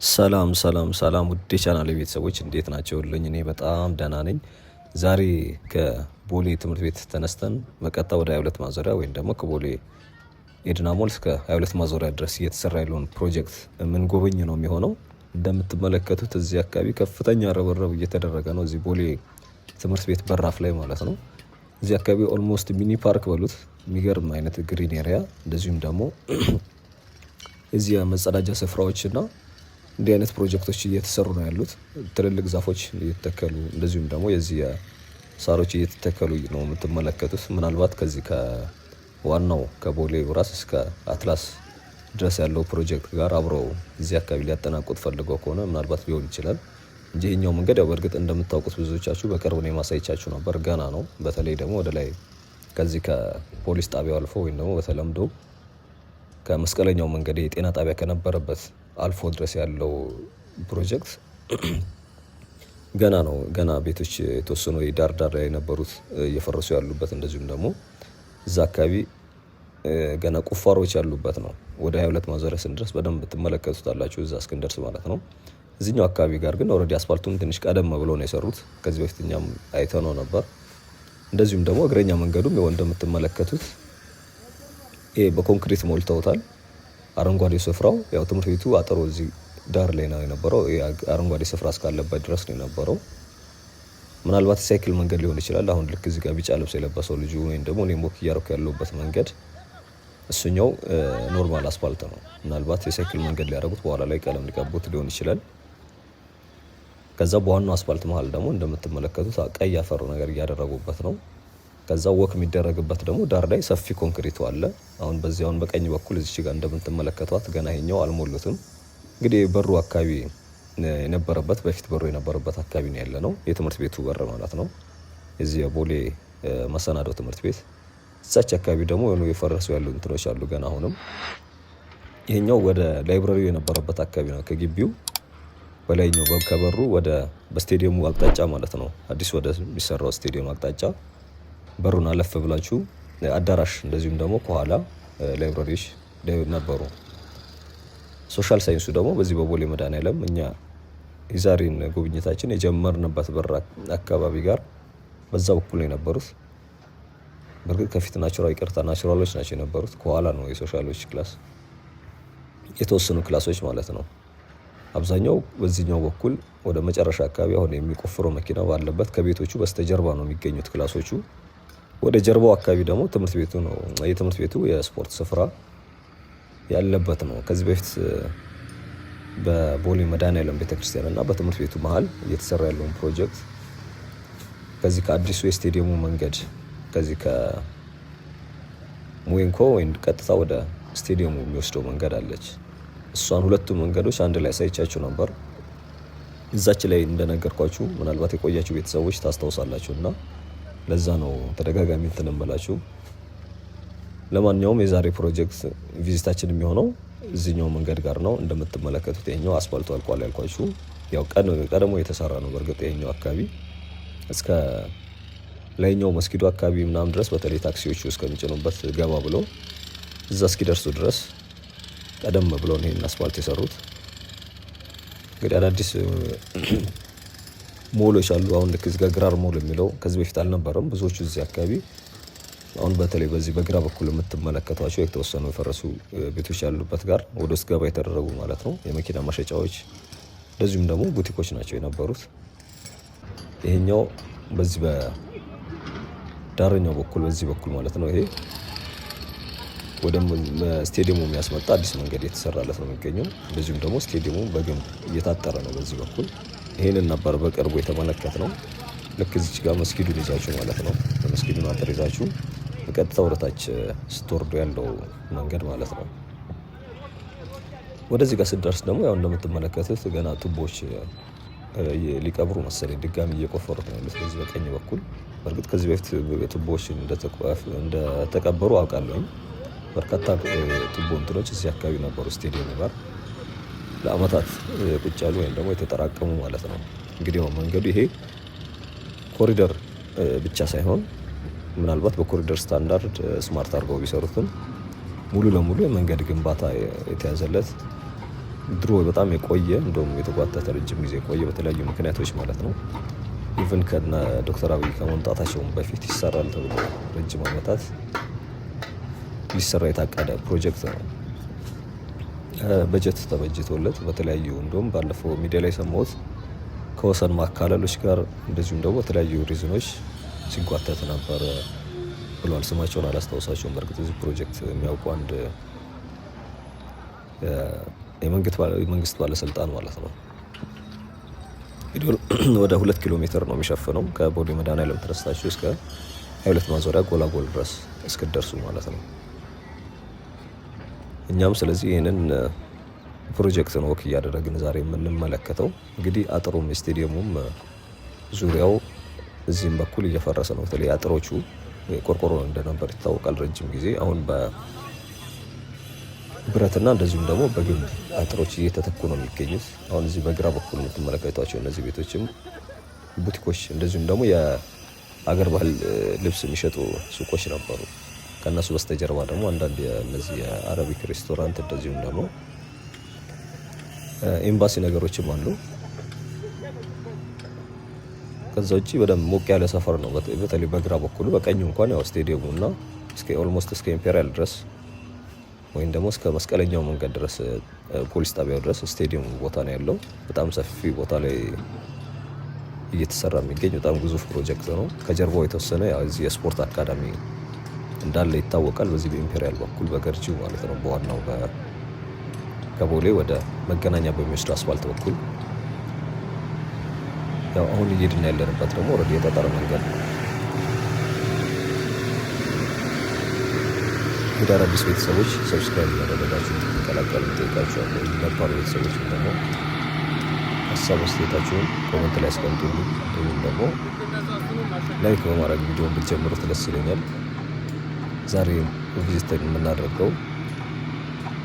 ሰላም ውድ የቻናሌ ቤተሰቦች እንዴት ናቸውልኝ? እኔ በጣም ደህና ነኝ። ዛሬ ከቦሌ ትምህርት ቤት ተነስተን በቀጥታ ወደ 22 ማዞሪያ ወይም ደግሞ ከቦሌ ኤድና ሞል እስከ 22 ማዞሪያ ድረስ እየተሰራ ያለውን ፕሮጀክት የምንጎበኝ ነው የሚሆነው። እንደምትመለከቱት እዚህ አካባቢ ከፍተኛ ርብርብ እየተደረገ ነው። እዚህ ቦሌ ትምህርት ቤት በራፍ ላይ ማለት ነው። እዚህ አካባቢ ኦልሞስት ሚኒ ፓርክ በሉት የሚገርም አይነት ግሪን ኤሪያ፣ እንደዚሁም ደግሞ እዚህ መጸዳጃ ስፍራዎችና እንዲህ አይነት ፕሮጀክቶች እየተሰሩ ነው ያሉት። ትልልቅ ዛፎች እየተተከሉ እንደዚሁም ደግሞ የዚህ ሳሮች እየተተከሉ ነው የምትመለከቱት። ምናልባት ከዚህ ከዋናው ከቦሌ ብራስ እስከ አትላስ ድረስ ያለው ፕሮጀክት ጋር አብረው እዚህ አካባቢ ሊያጠናቁት ፈልገው ከሆነ ምናልባት ሊሆን ይችላል እንጂ ይሄኛው መንገድ ያው በእርግጥ እንደምታውቁት ብዙዎቻችሁ በቅርብ ነው የማሳይቻችሁ ነበር። ገና ነው። በተለይ ደግሞ ወደ ላይ ከዚህ ከፖሊስ ጣቢያው አልፎ ወይም ደግሞ በተለምዶ ከመስቀለኛው መንገድ የጤና ጣቢያ ከነበረበት አልፎ ድረስ ያለው ፕሮጀክት ገና ነው። ገና ቤቶች የተወሰኑ ዳር ላይ የነበሩት እየፈረሱ ያሉበት፣ እንደዚሁም ደግሞ እዛ አካባቢ ገና ቁፋሮች ያሉበት ነው። ወደ 22 ማዞሪያ ስንደርስ በደንብ ትመለከቱታላችሁ፣ እዛ እስክንደርስ ማለት ነው። እዚህኛው አካባቢ ጋር ግን ኦልሬዲ አስፋልቱን ትንሽ ቀደም ብሎ ነው የሰሩት። ከዚህ በፊት እኛም አይተነው ነበር። እንደዚሁም ደግሞ እግረኛ መንገዱም ይኸው እንደምትመለከቱት ይሄ በኮንክሪት ሞልተውታል። አረንጓዴ ስፍራው ያው ትምህርት ቤቱ አጥሮ እዚህ ዳር ላይ ነው የነበረው። አረንጓዴ ስፍራ እስካለበት ድረስ ነው የነበረው። ምናልባት የሳይክል መንገድ ሊሆን ይችላል። አሁን ልክ እዚህ ጋር ቢጫ ልብስ የለበሰው ልጁ ወይም ደግሞ እኔ ሞክ እያደረኩ ያለሁበት መንገድ እሱኛው ኖርማል አስፋልት ነው። ምናልባት የሳይክል መንገድ ሊያደርጉት በኋላ ላይ ቀለም ሊቀቡት ሊሆን ይችላል። ከዛ በዋናው አስፋልት መሀል ደግሞ እንደምትመለከቱት ቀይ አፈር ነገር እያደረጉበት ነው። ከዛ ወክ የሚደረግበት ደግሞ ዳር ላይ ሰፊ ኮንክሪቱ አለ። አሁን በዚያውን በቀኝ በኩል እዚች ጋር እንደምትመለከቷት ገና ይሄኛው አልሞሉትም። እንግዲህ በሩ አካባቢ የነበረበት በፊት በሩ የነበረበት አካባቢ ነው ያለ ነው የትምህርት ቤቱ በር ማለት ነው። የዚህ የቦሌ መሰናዶ ትምህርት ቤት እዛች አካባቢ ደግሞ የሆኑ የፈረሱ ያሉ እንትኖች አሉ ገና አሁንም። ይሄኛው ወደ ላይብራሪው የነበረበት አካባቢ ነው። ከግቢው በላይኛው ከበሩ ወደ በስቴዲየሙ አቅጣጫ ማለት ነው፣ አዲስ ወደ የሚሰራው ስቴዲየም አቅጣጫ በሩን አለፍ ብላችሁ አዳራሽ እንደዚሁም ደግሞ ከኋላ ላይብራሪዎች ነበሩ። ሶሻል ሳይንሱ ደግሞ በዚህ በቦሌ መድኃኔዓለም እኛ የዛሬን ጉብኝታችን የጀመርንበት በር አካባቢ ጋር በዛ በኩል ነው የነበሩት። በርግጥ ከፊት ናቹራሎች ናቸው የነበሩት። ከኋላ ነው የሶሻሎች ክላስ የተወሰኑ ክላሶች ማለት ነው። አብዛኛው በዚህኛው በኩል ወደ መጨረሻ አካባቢ አሁን የሚቆፍረው መኪና ባለበት ከቤቶቹ በስተጀርባ ነው የሚገኙት ክላሶቹ። ወደ ጀርባው አካባቢ ደግሞ ትምህርት ቤቱ ነው። የትምህርት ቤቱ የስፖርት ስፍራ ያለበት ነው። ከዚህ በፊት በቦሌ መድኃኔዓለም ቤተክርስቲያን እና በትምህርት ቤቱ መሀል እየተሰራ ያለውን ፕሮጀክት ከዚህ ከአዲሱ የስቴዲየሙ መንገድ ከዚህ ከሙዌንኮ ወይም ቀጥታ ወደ ስቴዲየሙ የሚወስደው መንገድ አለች። እሷን ሁለቱም መንገዶች አንድ ላይ ሳይቻችሁ ነበር። እዛች ላይ እንደነገርኳችሁ ምናልባት የቆያችሁ ቤተሰቦች ታስታውሳላችሁ እና ለዛ ነው ተደጋጋሚ እንትን እንበላችሁ። ለማንኛውም የዛሬ ፕሮጀክት ቪዚታችን የሚሆነው እዚህኛው መንገድ ጋር ነው። እንደምትመለከቱት ይሄኛው አስፋልቱ አልቋል ያልኳችሁ ያው ቀደሞ የተሰራ ነው። በእርግጥ ይሄኛው አካባቢ እስከ ላይኛው መስጊዱ አካባቢ ምናምን ድረስ በተለይ ታክሲዎቹ እስከሚጭኑበት ገባ ብሎ እዛ እስኪደርሱ ድረስ ቀደም ብሎ ነው ይሄን አስፋልት የሰሩት። እንግዲህ አዳዲስ ሞሎች አሉ። አሁን ልክ እዚህ ጋር ግራር ሞል የሚለው ከዚህ በፊት አልነበረም ብዙዎቹ እዚህ አካባቢ። አሁን በተለይ በዚህ በግራ በኩል የምትመለከቷቸው የተወሰኑ የፈረሱ ቤቶች ያሉበት ጋር ወደ ውስጥ ገባ የተደረጉ ማለት ነው የመኪና ማሸጫዎች እንደዚሁም ደግሞ ቡቲኮች ናቸው የነበሩት። ይሄኛው በዚህ በዳረኛው በኩል በዚህ በኩል ማለት ነው ይሄ ወደ ስቴዲየሙ የሚያስመጣ አዲስ መንገድ የተሰራለት ነው የሚገኘው። እንደዚሁም ደግሞ ስቴዲየሙ በግንብ እየታጠረ ነው በዚህ በኩል። ይሄንን ነበር በቅርቡ የተመለከት ነው። ልክ እዚች ጋር መስጊዱን ይዛችሁ ማለት ነው በመስጊዱን አጥር ይዛችሁ በቀጥታ ወደታች ስትወርዱ ያለው መንገድ ማለት ነው። ወደዚህ ጋር ስደርስ ደግሞ ያው እንደምትመለከቱት ገና ቱቦች ሊቀብሩ መሰለኝ ድጋሚ እየቆፈሩት ነው ያሉት በዚህ በቀኝ በኩል። በእርግጥ ከዚህ በፊት ቱቦች እንደተቀበሩ አውቃለሁ። በርካታ ቱቦ እንትኖች እዚህ አካባቢ ነበሩ ስቴዲየሙ ጋር ለአመታት ቁጭ ያሉ ወይም ደግሞ የተጠራቀሙ ማለት ነው። እንግዲህ መንገዱ ይሄ ኮሪደር ብቻ ሳይሆን ምናልባት በኮሪደር ስታንዳርድ ስማርት አድርገው ቢሰሩትም ሙሉ ለሙሉ የመንገድ ግንባታ የተያዘለት ድሮ በጣም የቆየ እንደውም የተጓተተ ረጅም ጊዜ የቆየ በተለያዩ ምክንያቶች ማለት ነው። ኢቭን ከነ ዶክተር አብይ ከመምጣታቸውም በፊት ይሰራል ተብሎ ረጅም ዓመታት ሊሰራ የታቀደ ፕሮጀክት ነው። በጀት ተበጅቶለት በተለያዩ እንደውም ባለፈው ሚዲያ ላይ የሰማሁት ከወሰን ማካለሎች ጋር እንደዚሁም ደግሞ በተለያዩ ሪዝኖች ሲጓተት ነበር ብሏል። ስማቸውን አላስታውሳቸውም። በእርግጥ እዚህ ፕሮጀክት የሚያውቁ አንድ የመንግስት ባለስልጣን ማለት ነው። ወደ 2 ኪሎ ሜትር ነው የሚሸፍነው ከቦሌ መድኃኔዓለም ተነስታችሁ እስከ 22 ማዞሪያ ጎላጎል ድረስ እስክደርሱ ማለት ነው። እኛም ስለዚህ ይህንን ፕሮጀክት ነው ወክ እያደረግን ዛሬ የምንመለከተው። እንግዲህ አጥሩም ስቴዲየሙም ዙሪያው እዚህም በኩል እየፈረሰ ነው። በተለይ አጥሮቹ ቆርቆሮ እንደነበር ይታወቃል ረጅም ጊዜ። አሁን በብረትና እንደዚሁም ደግሞ በግንብ አጥሮች እየተተኩ ነው የሚገኙት። አሁን እዚህ በግራ በኩል የምትመለከቷቸው እነዚህ ቤቶችም ቡቲኮች፣ እንደዚሁም ደግሞ የአገር ባህል ልብስ የሚሸጡ ሱቆች ነበሩ። ከእነሱ በስተጀርባ ደግሞ አንዳንድ እነዚህ የአረቢክ ሬስቶራንት እንደዚሁም ደግሞ ኤምባሲ ነገሮችም አሉ። ከዛ ውጪ በደንብ ሞቅ ያለ ሰፈር ነው። በተለይ በግራ በኩሉ በቀኙ እንኳን ያው ስቴዲየሙ እና ኦልሞስት እስከ ኢምፔሪያል ድረስ ወይም ደግሞ እስከ መስቀለኛው መንገድ ድረስ ፖሊስ ጣቢያው ድረስ ስቴዲየሙ ቦታ ነው ያለው። በጣም ሰፊ ቦታ ላይ እየተሰራ የሚገኝ በጣም ግዙፍ ፕሮጀክት ነው። ከጀርባው የተወሰነ ያው እዚህ የስፖርት አካዳሚ እንዳለ ይታወቃል። በዚህ በኢምፔሪያል በኩል በገርጂው ማለት ነው። በዋናው ከቦሌ ወደ መገናኛ በሚወስድ አስፋልት በኩል ያው አሁን እየሄድን ያለንበት ደግሞ ወደ የጠጠር መንገድ ነው። እንግዲህ አዳዲስ ቤተሰቦች ሰብስክራይብ እያደረጋችሁ እንድትቀላቀሉ እንጠይቃችኋለሁ። ነባር ቤተሰቦች ደግሞ ሀሳብ አስተያየታችሁን ኮሜንት ላይ አስቀምጡልኝ። ወይም ደግሞ ላይክ በማድረግ ቪዲዮን ብትጀምሩት ደስ ይለኛል። ዛሬ ቪዚት የምናደርገው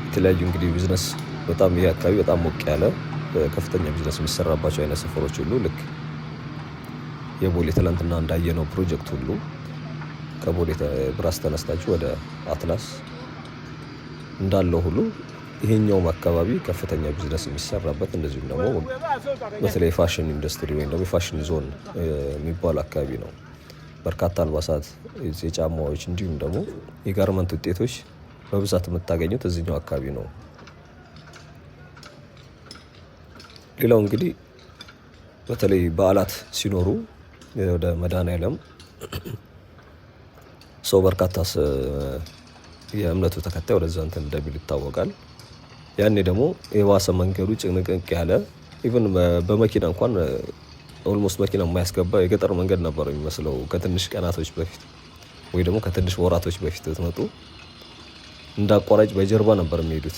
የተለያዩ እንግዲህ ቢዝነስ በጣም ይሄ አካባቢ በጣም ሞቅ ያለ ከፍተኛ ቢዝነስ የሚሰራባቸው አይነት ሰፈሮች ሁሉ ልክ የቦሌ ትላንትና እንዳየነው ፕሮጀክት ሁሉ ከቦሌ ብራስ ተነስታችሁ ወደ አትላስ እንዳለው ሁሉ ይሄኛውም አካባቢ ከፍተኛ ቢዝነስ የሚሰራበት እንደዚሁም ደግሞ በተለይ ፋሽን ኢንዱስትሪ ወይም ደግሞ የፋሽን ዞን የሚባል አካባቢ ነው። በርካታ አልባሳት፣ የጫማዎች እንዲሁም ደግሞ የጋርመንት ውጤቶች በብዛት የምታገኙት እዚህኛው አካባቢ ነው። ሌላው እንግዲህ በተለይ በዓላት ሲኖሩ ወደ መድኃኔዓለም ሰው በርካታ የእምነቱ ተከታይ ወደዛ እንትን እንደሚል ይታወቃል። ያኔ ደግሞ የባሰ መንገዱ ጭንቅንቅ ያለ ኢቭን በመኪና እንኳን ኦልሞስት መኪና የማያስገባ የገጠር መንገድ ነበር የሚመስለው ከትንሽ ቀናቶች በፊት ወይ ደግሞ ከትንሽ ወራቶች በፊት ትመጡ እንደ አቋራጭ በጀርባ ነበር የሚሄዱት።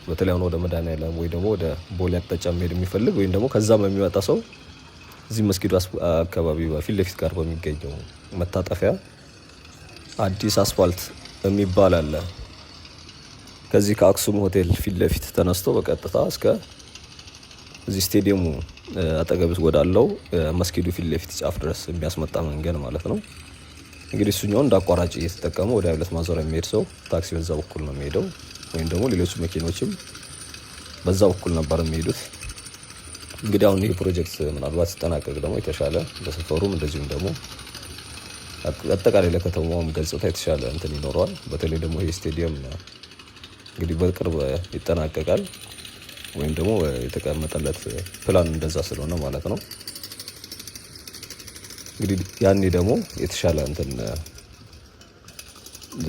በተለይ አሁን ወደ መድኃኔዓለም ወይ ደግሞ ወደ ቦሌ አቅጣጫ የሚሄድ የሚፈልግ ወይም ደግሞ ከዛም የሚመጣ ሰው እዚህ መስጊዱ አካባቢ ፊት ለፊት ጋር በሚገኘው መታጠፊያ አዲስ አስፋልት የሚባል አለ። ከዚህ ከአክሱም ሆቴል ፊት ለፊት ተነስቶ በቀጥታ እስከ እዚህ ስቴዲየሙ አጠገብ ወዳለው መስጊዱ ፊት ለፊት ጫፍ ድረስ የሚያስመጣ መንገድ ማለት ነው። እንግዲህ እሱኛው እንደ አቋራጭ እየተጠቀመ ወደ 22 ማዞሪያ የሚሄድ ሰው ታክሲ በዛ በኩል ነው የሚሄደው፣ ወይም ደግሞ ሌሎች መኪኖችም በዛ በኩል ነበር የሚሄዱት። እንግዲህ አሁን ይህ ፕሮጀክት ምናልባት ሲጠናቀቅ ደግሞ የተሻለ ለሰፈሩም እንደዚሁም ደግሞ አጠቃላይ ለከተማውም ገጽታ የተሻለ እንትን ይኖረዋል። በተለይ ደግሞ ይህ ስቴዲየም እንግዲህ በቅርብ ይጠናቀቃል ወይም ደግሞ የተቀመጠለት ፕላን እንደዛ ስለሆነ ማለት ነው። እንግዲህ ያኔ ደግሞ የተሻለ እንትን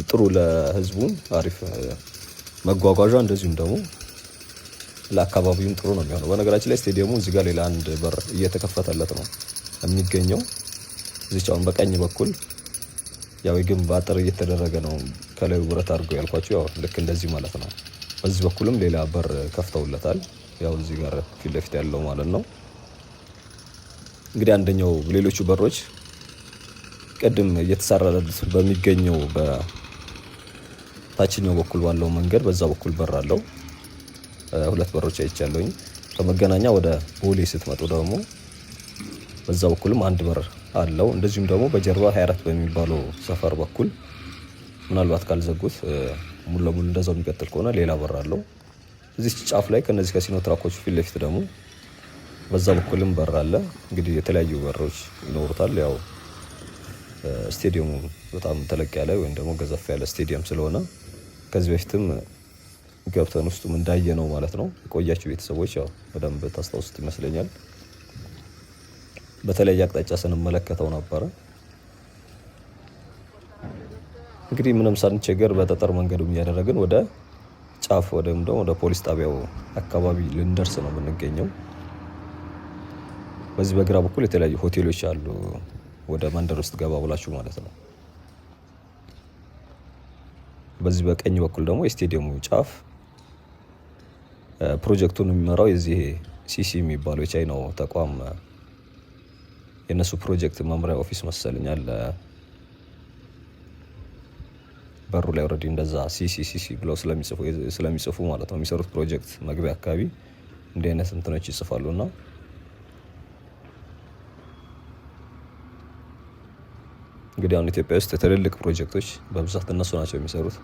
ጥሩ ለህዝቡ አሪፍ መጓጓዣ እንደዚሁም ደግሞ ለአካባቢውም ጥሩ ነው የሚሆነው። በነገራችን ላይ ስቴዲየሙ እዚህ ጋር ሌላ አንድ በር እየተከፈተለት ነው የሚገኘው። እዚች አሁን በቀኝ በኩል ያው የግንብ አጥር እየተደረገ ነው ከላዩ ብረት አድርገው ያልኳቸው ያው ልክ እንደዚህ ማለት ነው። በዚህ በኩልም ሌላ በር ከፍተውለታል ያው እዚህ ጋር ፊት ለፊት ያለው ማለት ነው። እንግዲህ አንደኛው ሌሎቹ በሮች ቅድም እየተሰራለት በሚገኘው በታችኛው በኩል ባለው መንገድ በዛ በኩል በር አለው። 2 በሮች አይቻለሁኝ። ከመገናኛ ወደ ቦሌ ስትመጡ ደግሞ በዛ በኩልም አንድ በር አለው። እንደዚሁም ደግሞ በጀርባ 24 በሚባለው ሰፈር በኩል ምናልባት ካልዘጉት ሙሉ ለሙሉ እንደዛው የሚቀጥል ከሆነ ሌላ በር አለው። እዚህ ጫፍ ላይ ከነዚህ ከሲኖ ትራኮቹ ፊት ለፊት ደግሞ በዛ በኩልም በር አለ። እንግዲህ የተለያዩ በሮች ይኖሩታል። ያው ስቴዲየሙ በጣም ተለቅ ያለ ወይም ደግሞ ገዘፍ ያለ ስቴዲየም ስለሆነ ከዚህ በፊትም ገብተን ውስጡም እንዳየ ነው ማለት ነው። የቆያችሁ ቤተሰቦች ያው በደንብ ታስታውሱት ይመስለኛል። በተለያየ አቅጣጫ ስንመለከተው ነበረ። እንግዲህ ምንም ሳንቸገር በጠጠር መንገዱም እያደረግን ወደ ጫፍ ወይም ደግሞ ወደ ፖሊስ ጣቢያው አካባቢ ልንደርስ ነው የምንገኘው። በዚህ በግራ በኩል የተለያዩ ሆቴሎች አሉ፣ ወደ መንደር ውስጥ ገባ ብላችሁ ማለት ነው። በዚህ በቀኝ በኩል ደግሞ የስቴዲየሙ ጫፍ ፕሮጀክቱን የሚመራው የዚህ ሲሲ የሚባለው የቻይናው ተቋም የነሱ ፕሮጀክት መምሪያ ኦፊስ መሰለኛል። በሩ ላይ ኦልሬዲ እንደዛ ሲሲ ብለው ስለሚጽፉ ማለት ነው የሚሰሩት ፕሮጀክት መግቢያ አካባቢ እንዲህ አይነት እንትኖች ይጽፋሉና እንግዲህ አሁን ኢትዮጵያ ውስጥ ትልልቅ ፕሮጀክቶች በብዛት እነሱ ናቸው የሚሰሩት።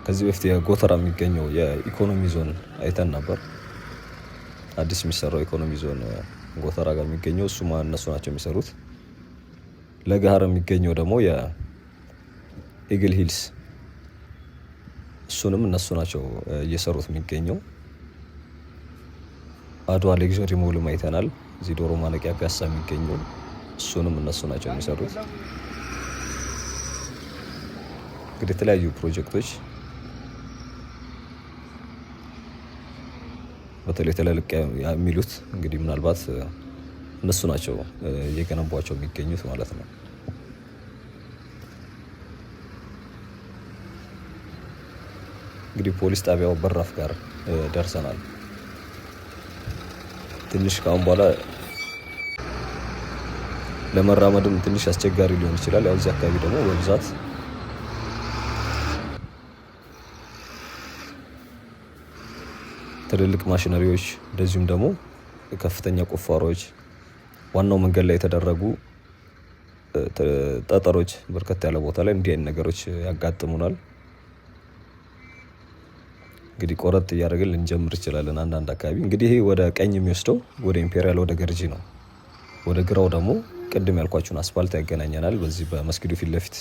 ከዚህ በፊት የጎተራ የሚገኘው የኢኮኖሚ ዞን አይተን ነበር። አዲስ የሚሰራው ኢኮኖሚ ዞን ጎተራ ጋር የሚገኘው እሱ እነሱ ናቸው የሚሰሩት። ለገሃር የሚገኘው ደግሞ የኢግል ሂልስ እሱንም እነሱ ናቸው እየሰሩት የሚገኘው። አድዋ ሌክዠሪ ሞልም አይተናል። እዚህ ዶሮ ማነቂያ ፒያሳ የሚገኘው እሱንም እነሱ ናቸው የሚሰሩት። እንግዲህ የተለያዩ ፕሮጀክቶች በተለይ ትልልቅ የሚሉት እንግዲህ ምናልባት እነሱ ናቸው እየገነቧቸው የሚገኙት ማለት ነው። እንግዲህ ፖሊስ ጣቢያው በራፍ ጋር ደርሰናል። ትንሽ ካሁን በኋላ ለመራመድም ትንሽ አስቸጋሪ ሊሆን ይችላል። ያው እዚህ አካባቢ ደግሞ በብዛት ትልልቅ ማሽነሪዎች እንደዚሁም ደግሞ ከፍተኛ ቁፋሮች፣ ዋናው መንገድ ላይ የተደረጉ ጠጠሮች በርከት ያለ ቦታ ላይ እንዲህ አይነት ነገሮች ያጋጥሙናል። እንግዲህ ቆረጥ እያደረግን ልንጀምር እንችላለን። አንዳንድ አካባቢ እንግዲህ ይሄ ወደ ቀኝ የሚወስደው ወደ ኢምፔሪያል ወደ ገርጂ ነው። ወደ ግራው ደግሞ ቅድም ያልኳችሁን አስፋልት ያገናኘናል። በዚህ በመስጊዱ ፊት ለፊት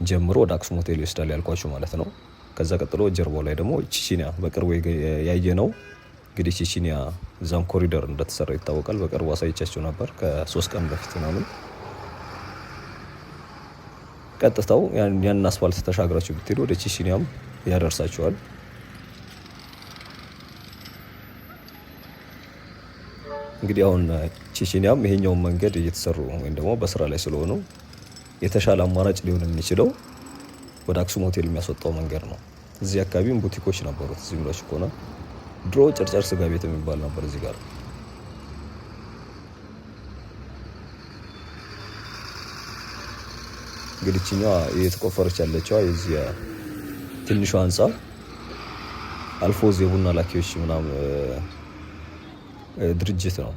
ጀምሮ ወደ አክሱም ሆቴል ይወስዳል ያልኳችሁ ማለት ነው። ከዛ ቀጥሎ ጀርባው ላይ ደግሞ ቺቺኒያ በቅርቡ ያየ ነው። እንግዲህ ቺቺኒያ እዛም ኮሪደር እንደተሰራ ይታወቃል። በቅርቡ አሳይቻችሁ ነበር ከ3 ቀን በፊት ምናምን። ቀጥታው ያንን አስፋልት ተሻግራችሁ ብትሄዱ ወደ ቺቺኒያም ያደርሳችኋል። እንግዲህ አሁን ቺቺኒያም ይሄኛውን መንገድ እየተሰሩ ወይም ደግሞ በስራ ላይ ስለሆኑ የተሻለ አማራጭ ሊሆን የሚችለው ወደ አክሱም ሆቴል የሚያስወጣው መንገድ ነው። እዚህ አካባቢም ቡቲኮች ነበሩት። እዚህ ብላችሁ ከሆነ ድሮ ጨርጨር ስጋ ቤት የሚባል ነበር እዚህ ጋር። እንግዲህ እችኛዋ እየተቆፈረች ያለችዋ የዚህ ትንሿ ህንፃ አልፎዝ የቡና ላኪዎች ምናምን ድርጅት ነው።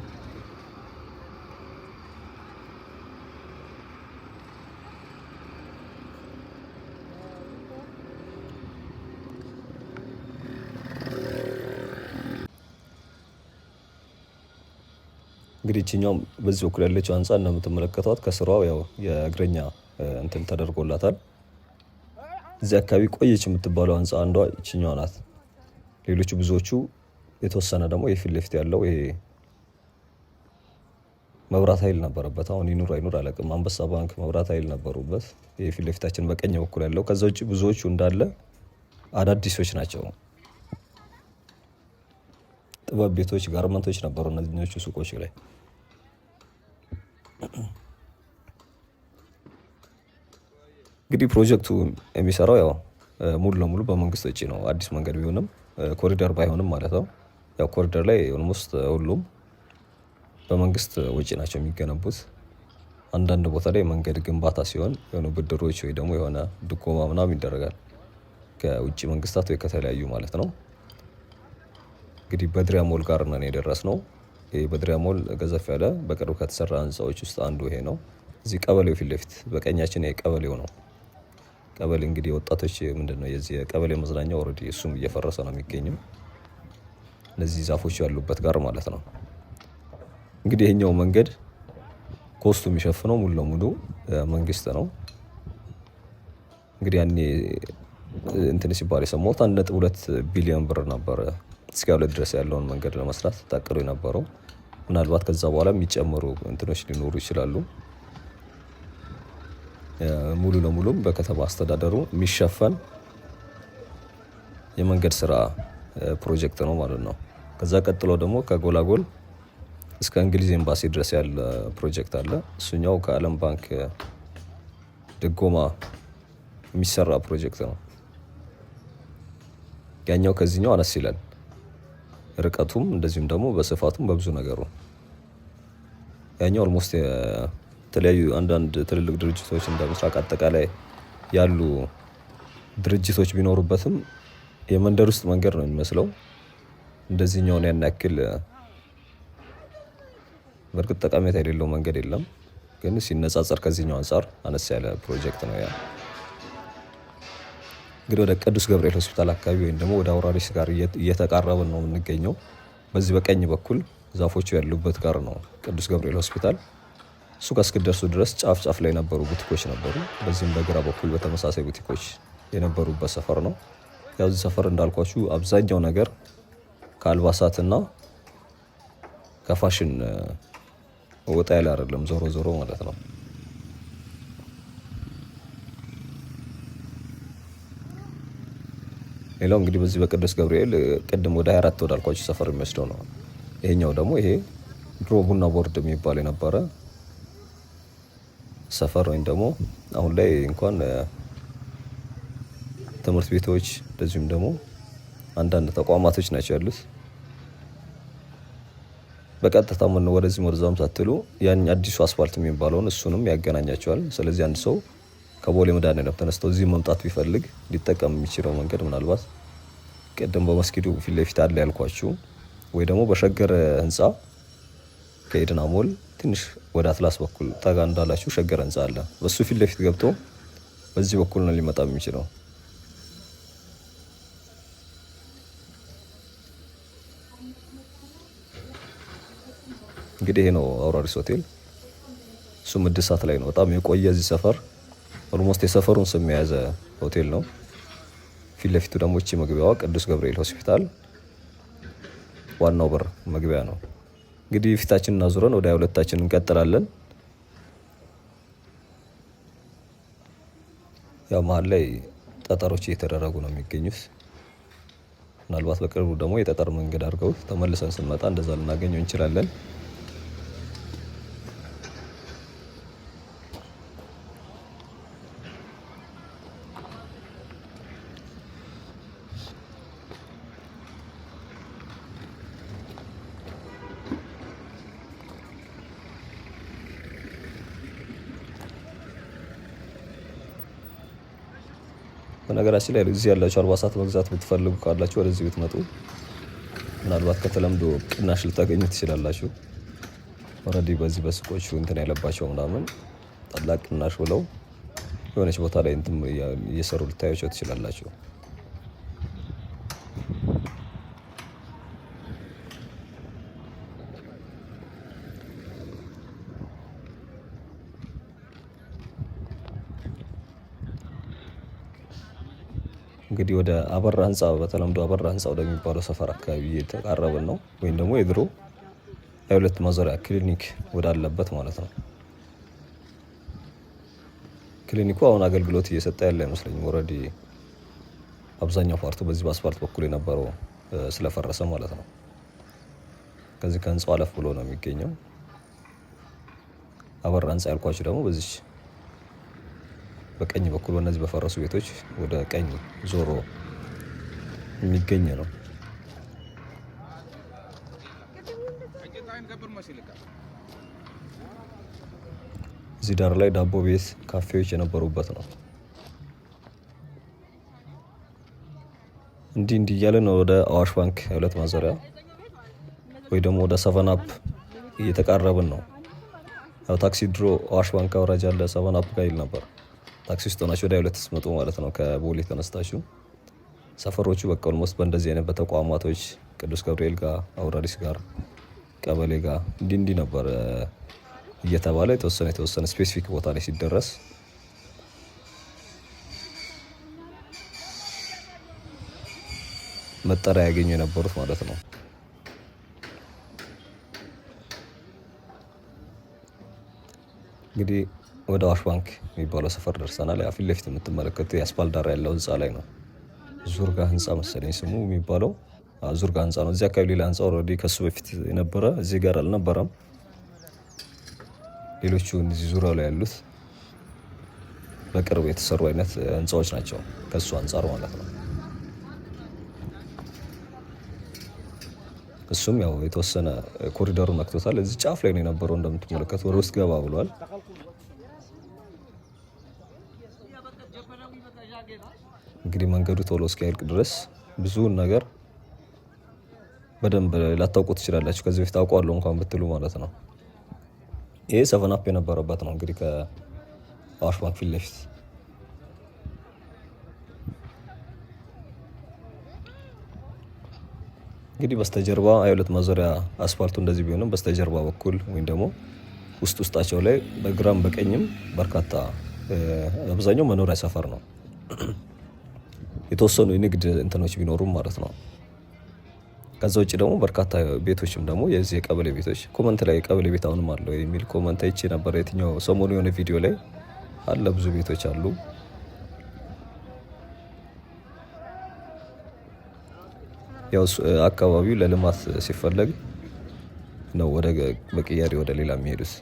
እንግዲህ እችኛውም በዚህ በኩል ያለችው ህንፃ እንደምትመለከቷት ከስሯ ያው የእግረኛ እንትን ተደርጎላታል። እዚህ አካባቢ ቆየች የምትባለው ህንፃ አንዷ እችኛዋ ናት። ሌሎቹ ብዙዎቹ የተወሰነ ደግሞ የፊት ለፊት ያለው ይሄ መብራት ኃይል ነበረበት። አሁን ይኑር አይኑር አላውቅም። አንበሳ ባንክ፣ መብራት ኃይል ነበሩበት። ይሄ ፊት ለፊታችን በቀኝ በኩል ያለው። ከዛ ውጭ ብዙዎቹ እንዳለ አዳዲሶች ናቸው። ጥበብ ቤቶች፣ ጋርመንቶች ነበሩ እነዚህኞቹ ሱቆች ላይ። እንግዲህ ፕሮጀክቱ የሚሰራው ያው ሙሉ ለሙሉ በመንግስት ወጪ ነው። አዲስ መንገድ ቢሆንም ኮሪደር ባይሆንም ማለት ነው። ያው ኮሪደር ላይ ኦልሞስት ሁሉም በመንግስት ወጪ ናቸው የሚገነቡት። አንዳንድ ቦታ ላይ መንገድ ግንባታ ሲሆን የሆነ ብድሮች ወይ ደግሞ የሆነ ድጎማ ምናምን ይደረጋል ከውጭ መንግስታት ወይ ከተለያዩ ማለት ነው። እንግዲህ በድሪያ ሞል ጋር ነን የደረስነው። ይሄ በድሪያ ሞል ገዘፍ ያለ በቅርብ ከተሰራ ህንፃዎች ውስጥ አንዱ ይሄ ነው። እዚህ ቀበሌው ፊት ለፊት በቀኛችን ይሄ ቀበሌው ነው። ቀበሌ እንግዲህ ወጣቶች ምንድነው የዚህ ቀበሌ መዝናኛ ኦልሬዲ እሱም እየፈረሰ ነው የሚገኘው እነዚህ ዛፎች ያሉበት ጋር ማለት ነው። እንግዲህ ይሄኛው መንገድ ኮስቱ የሚሸፍነው ሙሉ ለሙሉ መንግስት ነው። እንግዲህ ያኔ እንትን ሲባል የሰማሁት 1.2 ቢሊዮን ብር ነበር እስከ 2 ድረስ ያለውን መንገድ ለመስራት ታቅዶ የነበረው። ምናልባት ከዛ በኋላ የሚጨምሩ እንትኖች ሊኖሩ ይችላሉ። ሙሉ ለሙሉም በከተማ አስተዳደሩ የሚሸፈን የመንገድ ስራ ፕሮጀክት ነው ማለት ነው። ከዛ ቀጥሎ ደግሞ ከጎላጎል እስከ እንግሊዝ ኤምባሲ ድረስ ያለ ፕሮጀክት አለ። እሱኛው ከዓለም ባንክ ድጎማ የሚሰራ ፕሮጀክት ነው። ያኛው ከዚህኛው አነስ ይላል ርቀቱም እንደዚሁም ደግሞ በስፋቱም በብዙ ነገሩ። ያኛው ኦልሞስት የተለያዩ አንዳንድ ትልልቅ ድርጅቶች እንደ ምስራቅ አጠቃላይ ያሉ ድርጅቶች ቢኖሩበትም የመንደር ውስጥ መንገድ ነው የሚመስለው። እንደዚህኛው ያን ያክል በእርግጥ ጠቀሜታ የሌለው መንገድ የለም፣ ግን ሲነጻጸር ከዚህኛው አንጻር አነስ ያለ ፕሮጀክት ነው ያ። እንግዲህ ወደ ቅዱስ ገብርኤል ሆስፒታል አካባቢ ወይም ደግሞ ወደ አውራሪስ ጋር እየተቃረብን ነው የምንገኘው። በዚህ በቀኝ በኩል ዛፎቹ ያሉበት ጋር ነው ቅዱስ ገብርኤል ሆስፒታል። እሱ ጋር እስክደርሱ ድረስ ጫፍ ጫፍ ላይ የነበሩ ቡቲኮች ነበሩ። በዚህም በግራ በኩል በተመሳሳይ ቡቲኮች የነበሩበት ሰፈር ነው። ያው እዚህ ሰፈር እንዳልኳችሁ አብዛኛው ነገር ከአልባሳትና ከፋሽን ወጣ ያለ አይደለም ዞሮ ዞሮ ማለት ነው። ሌላው እንግዲህ በዚህ በቅዱስ ገብርኤል ቅድም ወደ 24 ወዳልኳችሁ ሰፈር የሚወስደው ነው። ይሄኛው ደግሞ ይሄ ድሮ ቡና ቦርድ የሚባል የነበረ ሰፈር ወይም ደግሞ አሁን ላይ እንኳን ትምህርት ቤቶች እንደዚሁም ደግሞ አንዳንድ ተቋማቶች ናቸው ያሉት። በቀጥታ ምን ወደዚህ ወደዛም ሳትሉ ያን አዲሱ አስፋልት የሚባለውን እሱንም ያገናኛቸዋል። ስለዚህ አንድ ሰው ከቦሌ መድኃኔዓለም ተነስቶ እዚህ መምጣት ቢፈልግ ሊጠቀም የሚችለው መንገድ ምናልባት ቀደም በመስጊዱ ፊት ለፊት አለ ያልኳችሁ ወይ ደግሞ በሸገር ህንፃ ከኤድና ሞል ትንሽ ወደ አትላስ በኩል ጠጋ እንዳላችሁ ሸገር ህንፃ አለ። በሱ ፊት ለፊት ገብቶ በዚህ በኩል ነው ሊመጣ የሚችለው። እንግዲህ ይሄ ነው አውራሪስ ሆቴል። እሱም እድሳት ላይ ነው። በጣም የቆየ እዚህ ሰፈር ኦልሞስት የሰፈሩን ስም የያዘ ሆቴል ነው። ፊት ለፊቱ ደግሞ እቺ መግቢያዋ ቅዱስ ገብርኤል ሆስፒታል ዋናው በር መግቢያ ነው። እንግዲህ ፊታችንን አዙረን ወደ 22ታችን እንቀጥላለን። ያው መሀል ላይ ጠጠሮች እየተደረጉ ነው የሚገኙት። ምናልባት በቅርቡ ደግሞ የጠጠር መንገድ አድርገው ተመልሰን ስንመጣ እንደዛ ልናገኘው እንችላለን። በነገራችን ላይ እዚህ ያላችሁ አልባሳት መግዛት ብትፈልጉ ካላችሁ ወደዚህ ብትመጡ ምናልባት ከተለምዶ ቅናሽ ልታገኙ ትችላላችሁ። ኦልሬዲ በዚህ በሱቆቹ እንትን ያለባቸው ምናምን ታላቅ ቅናሽ ብለው የሆነች ቦታ ላይ እንትን እየሰሩ ልታዩቸው ትችላላችሁ። እንግዲህ ወደ አበራ ህንፃ በተለምዶ አበራ ህንፃ ወደሚባለው ሰፈር አካባቢ እየተቃረብን ነው፣ ወይም ደግሞ የድሮ 22 ማዞሪያ ክሊኒክ ወዳለበት ማለት ነው። ክሊኒኩ አሁን አገልግሎት እየሰጠ ያለ አይመስለኝም። ኦልሬዲ አብዛኛው ፓርቱ በዚህ በአስፋልት በኩል የነበረው ስለፈረሰ ማለት ነው። ከዚህ ከህንፃው አለፍ ብሎ ነው የሚገኘው። አበራ ህንፃ ያልኳችሁ ደግሞ በዚህ በቀኝ በኩል በእነዚህ በፈረሱ ቤቶች ወደ ቀኝ ዞሮ የሚገኝ ነው። እዚህ ዳር ላይ ዳቦ ቤት፣ ካፌዎች የነበሩበት ነው። እንዲህ እያለን ወደ አዋሽ ባንክ 22 ማዞሪያ ወይ ደግሞ ወደ ሰቨን አፕ እየተቃረብን ነው። ያው ታክሲ ድሮ አዋሽ ባንክ አውራጅ ያለ ሰቨን አፕ ጋር ይል ነበር። ታክሲ ውስጥ ሆናችሁ ወደ 22 ስትመጡ ማለት ነው ከቦሌ ተነስታችሁ ሰፈሮቹ በቃ ኦልሞስት በእንደዚህ አይነት በተቋማቶች ቅዱስ ገብርኤል ጋር፣ አውራሪስ ጋር፣ ቀበሌ ጋር እንዲህ ነበር እየተባለ የተወሰነ ስፔሲፊክ ቦታ ላይ ሲደረስ መጠሪያ ያገኙ የነበሩት ማለት ነው። እንግዲህ ወደ አዋሽ ባንክ የሚባለው ሰፈር ደርሰናል። ፊት ለፊት የምትመለከቱ የአስፓልት ዳር ያለው ህንፃ ላይ ነው። ዙርጋ ህንፃ መሰለኝ ስሙ የሚባለው ዙርጋ ህንፃ ነው። እዚህ አካባቢ ሌላ ህንፃ ኦልሬዲ ከሱ በፊት የነበረ እዚህ ጋር አልነበረም። ሌሎቹ እዚህ ዙሪያው ላይ ያሉት በቅርብ የተሰሩ አይነት ህንፃዎች ናቸው ከሱ አንጻር ማለት ነው። እሱም ያው የተወሰነ ኮሪደሩን ነክቶታል። እዚህ ጫፍ ላይ ነው የነበረው እንደምትመለከቱ፣ ወደ ውስጥ ገባ ብሏል። እንግዲህ መንገዱ ቶሎ እስኪያልቅ ድረስ ብዙውን ነገር በደንብ ላታውቁ ትችላላችሁ። ከዚህ በፊት አውቀዋለሁ እንኳን ብትሉ ማለት ነው። ይሄ 7 አፕ የነበረበት ነው እንግዲህ ከአዋሽ ባንክ ፊት ለፊት እንግዲህ በስተጀርባ 22 ማዞሪያ አስፋልቱ እንደዚህ ቢሆንም በስተጀርባ በኩል ወይም ደግሞ ውስጣቸው ላይ በግራም በቀኝም በርካታ አብዛኛው መኖሪያ ሰፈር ነው። የተወሰኑ የንግድ እንትኖች ቢኖሩም ማለት ነው። ከዛ ውጭ ደግሞ በርካታ ቤቶችም ደግሞ የዚህ የቀበሌ ቤቶች ኮመንት ላይ የቀበሌ ቤት አሁንም አለው የሚል ኮመንት አይቼ ነበር። የትኛው ሰሞኑ የሆነ ቪዲዮ ላይ አለ። ብዙ ቤቶች አሉ። ያው አካባቢው ለልማት ሲፈለግ ነው ወደ በቅያሪ ወደ ሌላ የሚሄዱት።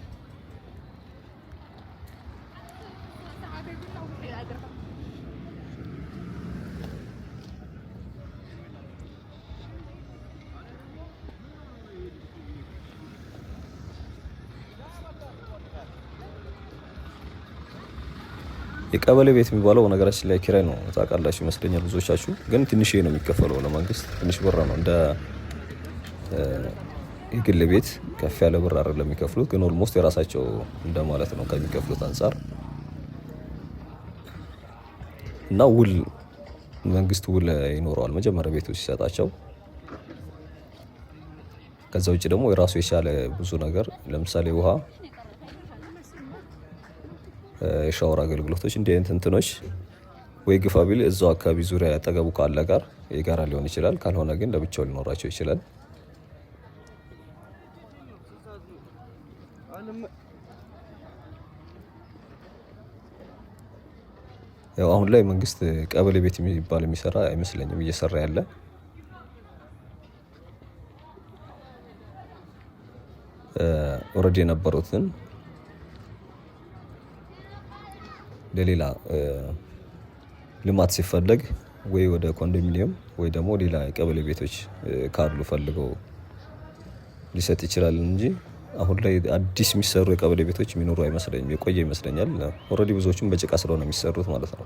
የቀበሌ ቤት የሚባለው ነገራችን ላይ ኪራይ ነው ታውቃላችሁ ይመስለኛል ብዙዎቻችሁ። ግን ትንሽ ነው የሚከፈለው ለመንግስት ትንሽ ብር ነው። እንደ የግል ቤት ከፍ ያለ ብር አይደለም የሚከፍሉት፣ ግን ኦልሞስት የራሳቸው እንደማለት ነው ከሚከፍሉት አንጻር እና መንግስት ውል ይኖረዋል መጀመሪያ ቤቱ ሲሰጣቸው። ከዛ ውጭ ደግሞ የራሱ የቻለ ብዙ ነገር ለምሳሌ ውሃ፣ የሻወር አገልግሎቶች እንዲህ አይነት እንትኖች ወይ ግፋ ቢል እዛው አካባቢ ዙሪያ ያጠገቡ ካለ ጋር የጋራ ሊሆን ይችላል። ካልሆነ ግን ለብቻው ሊኖራቸው ይችላል። ያው አሁን ላይ መንግስት ቀበሌ ቤት የሚባል የሚሰራ አይመስለኝም እየሰራ ያለ። ኦልሬዲ የነበሩትን ለሌላ ልማት ሲፈለግ ወይ ወደ ኮንዶሚኒየም ወይ ደግሞ ሌላ የቀበሌ ቤቶች ካሉ ፈልገው ሊሰጥ ይችላል እንጂ አሁን ላይ አዲስ የሚሰሩ የቀበሌ ቤቶች የሚኖሩ አይመስለኝም። የቆየ ይመስለኛል። ኦልሬዲ ብዙዎቹም በጭቃ ስለሆነ የሚሰሩት ማለት ነው።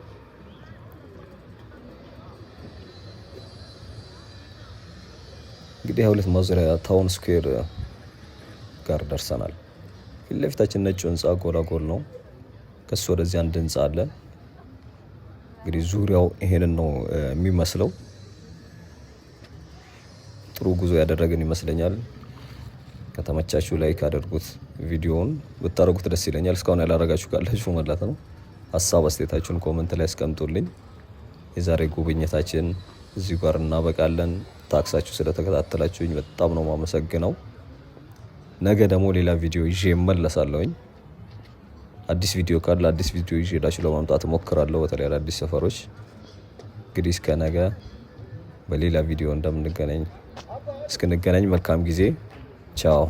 እንግዲህ 22 ማዞሪያ ታውን ስኩዌር ጋር ደርሰናል። ፊት ለፊታችን ነጭ ህንፃ ጎላጎል ነው። ከሱ ወደዚህ አንድ ህንፃ አለ። እንግዲህ ዙሪያው ይሄንን ነው የሚመስለው። ጥሩ ጉዞ ያደረግን ይመስለኛል። ከተመቻችሁ ላይክ አድርጉት፣ ቪዲዮውን ብታደርጉት ደስ ይለኛል። እስካሁን ያላረጋችሁ ካላችሁ ማለት ነው ሀሳብ አስተያየታችሁን ኮመንት ላይ አስቀምጡልኝ። የዛሬ ጉብኝታችን እዚህ ጋር እናበቃለን። ታክሳችሁ ስለተከታተላችሁኝ በጣም ነው ማመሰግነው። ነገ ደግሞ ሌላ ቪዲዮ ይዤ እመለሳለሁኝ። አዲስ ቪዲዮ ካለ አዲስ ቪዲዮ ይዤ ላችሁ ለማምጣት እሞክራለሁ፣ በተለይ አዲስ ሰፈሮች። እንግዲህ እስከ ነገ በሌላ ቪዲዮ እስክንገናኝ መልካም ጊዜ። ቻው።